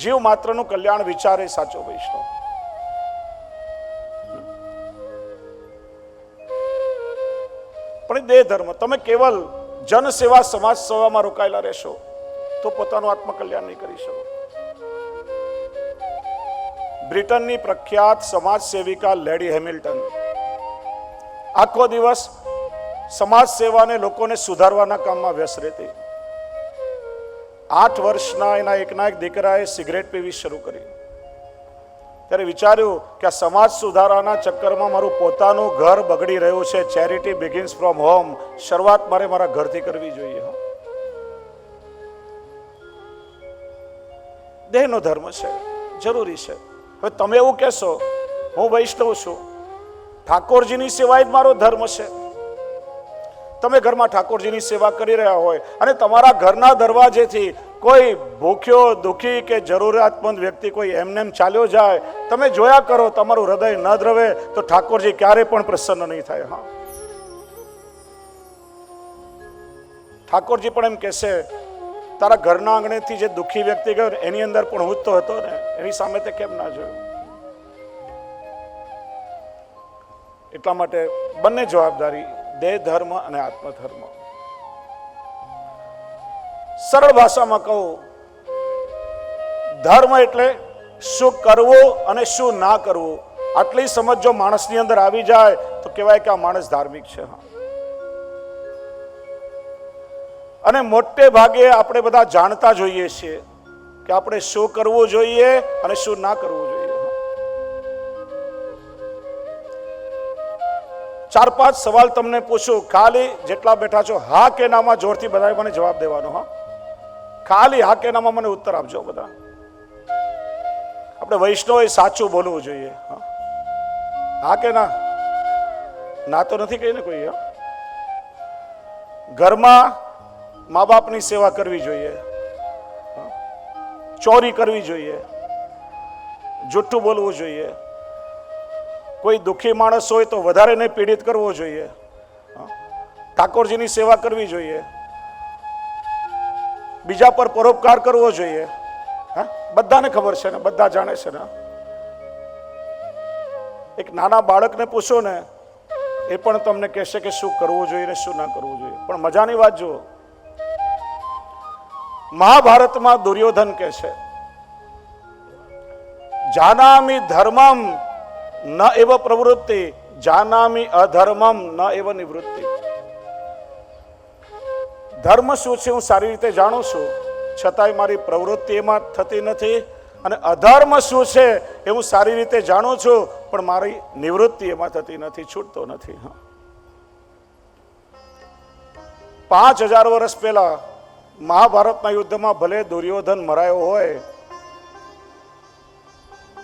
જીવ માત્રનું કલ્યાણ વિચારે સાચો વૈષ્ણવ. પણ દેહ ધર્મ, તમે કેવલ જન સેવા સમાજ સેવામાં રોકાયેલા રહેશો તો પોતાનું આત્મકલ્યાણ નહીં કરી શકો. બ્રિટનની પ્રખ્યાત સમાજ સેવિકા લેડી હેમિલ્ટન આખો દિવસ સમાજ સેવાને લોકોને સુધારવાના કામમાં વ્યસ્ત રહેતી. 8 વર્ષના એના એકના એક દીકરાએ સિગરેટ પીવી શરૂ કરી. ત્યારે વિચાર્યું કે આ સમાજ સુધારાના ચક્કરમાં મારું પોતાનું ઘર બગડી રહ્યું છે. Charity begins from home. શરૂઆત મારે મારા ઘરથી કરવી જોઈએ. દેહનો ધર્મ છે, જરૂરી છે. હવે તમે એવું કહેશો હું વૈષ્ણવ છું, ઠાકોરજીની સેવા જ મારો ધર્મ છે. તમે ઘરમાં ઠાકોરજીની સેવા કરી રહ્યા હોય અને તમારા ઘરના દરવાજેથી કોઈ ભૂખ્યો, દુઃખી કે જરૂરિયાતમંદ વ્યક્તિ કોઈ એમનેમ ચાલ્યો જાય, તમે જોયા કરો, તમારું હૃદય ન દ્રવે તો ઠાકોરજી ક્યારે પણ પ્રસન્ન નહીં થાય. હા, ઠાકોરજી પણ એમ કહેશે તારા ઘરના આંગણેથી જે દુઃખી વ્યક્તિ ગયો એની અંદર પણ હું જ તો હતો ને, એની સામે તે કેમ ના જોયું? એટલા માટે બંને જવાબદારી, દેહ ધર્મ અને આત્મધર્મ. સરળ ભાષામાં કહું, ધર્મ એટલે શું કરવું અને શું ના કરવું, આટલી સમજ જો માણસની અંદર આવી જાય તો કહેવાય કે આ માણસ ધાર્મિક છે. અને મોટે ભાગે આપણે બધા જાણતા જોઈએ છીએ કે આપણે શું કરવું જોઈએ અને શું ના કરવું જોઈએ. 4-5 સવાલ તમને પૂછું, ખાલી જેટલા બેઠા છો હા કે નામાં જોરથી બધા મને જવાબ દેવાનો. હા, ખાલી હા કે નામાં મને ઉત્તર આપજો બધા. આપણે વૈષ્ણવે સાચું બોલવું જોઈએ. હા કે ના? ના તો નથી કહીને કોઈ. ઘરમાં મા બાપની સેવા કરવી જોઈએ, ચોરી કરવી જોઈએ, જુઠ્ઠું બોલવું જોઈએ, કોઈ દુઃખી માણસ હોય તો વધારે ને પીડિત કરવો જોઈએ, ઠાકોરજીની સેવા કરવી જોઈએ, બીજા પર પરોપકાર કરવો જોઈએ. બધાને ખબર છે ને, બધા જાણે છે ને. એક નાના બાળકને પૂછો ને એ પણ તમને કહેશે કે શું કરવું જોઈએ ને શું ના કરવું જોઈએ. પણ મજાની વાત જુઓ, મહાભારતમાં દુર્યોધન કહે છે જાનામિ ધર્મમ ન એવ પ્રવૃત્તિ, જાનામિ અધર્મમ ન એવ નિવૃત્તિ. ધર્મ શું છે હું સારી રીતે જાણું છું, છતાંય મારી પ્રવૃત્તિ એમાં થતી નથી. અને અધર્મ શું છે એ હું સારી રીતે જાણું છું, પણ મારી નિવૃત્તિ એમાં થતી નથી, છૂટતો નથી. 5000 વર્ષ પહેલા મહાભારતના યુદ્ધમાં ભલે દુર્યોધન મરાયો હોય,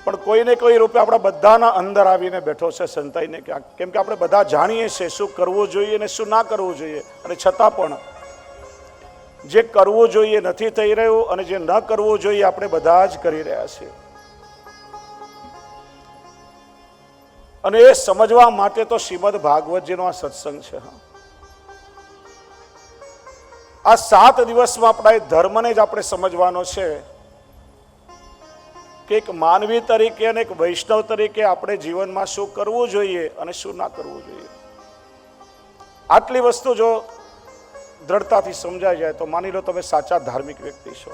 પણ કોઈને કોઈ રૂપે આપણા બધાના અંદર આવીને બેઠો છે સંતાઈને. કેમ કે આપણે બધા જાણીએ છીએ શું કરવું જોઈએ ને શું ના કરવું જોઈએ, અને છતાં પણ જે કરવું જોઈએ નથી થઈ રહ્યું અને જે ન કરવું જોઈએ આપણે બધા જ કરી રહ્યા છીએ. અને એ સમજવા માટે તો શ્રીમદ ભાગવતજીનો આ સત્સંગ છે. આ 7 દિવસમાં આપણા એ ધર્મને જ આપણે સમજવાનો છે કે એક માનવી તરીકે અને એક વૈષ્ણવ તરીકે આપણે જીવનમાં શું કરવું જોઈએ અને શું ના કરવું જોઈએ. આટલી વસ્તુ જો દ્રઢતાથી સમજાઈ જાય તો માની લો તમે સાચા ધાર્મિક વ્યક્તિ છો.